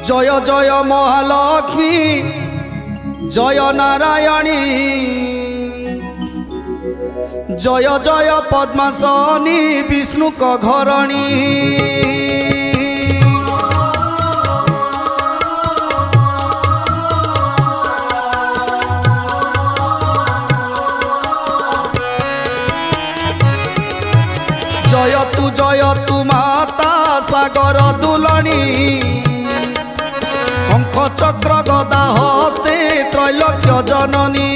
जय जय महालक्ष्मी जय नारायणी जय जय पद्मासनी विष्णु को घरणी जय तु माता सागर दुलणी शंख चक्र गदा हस्ते त्रैलोक्य जननी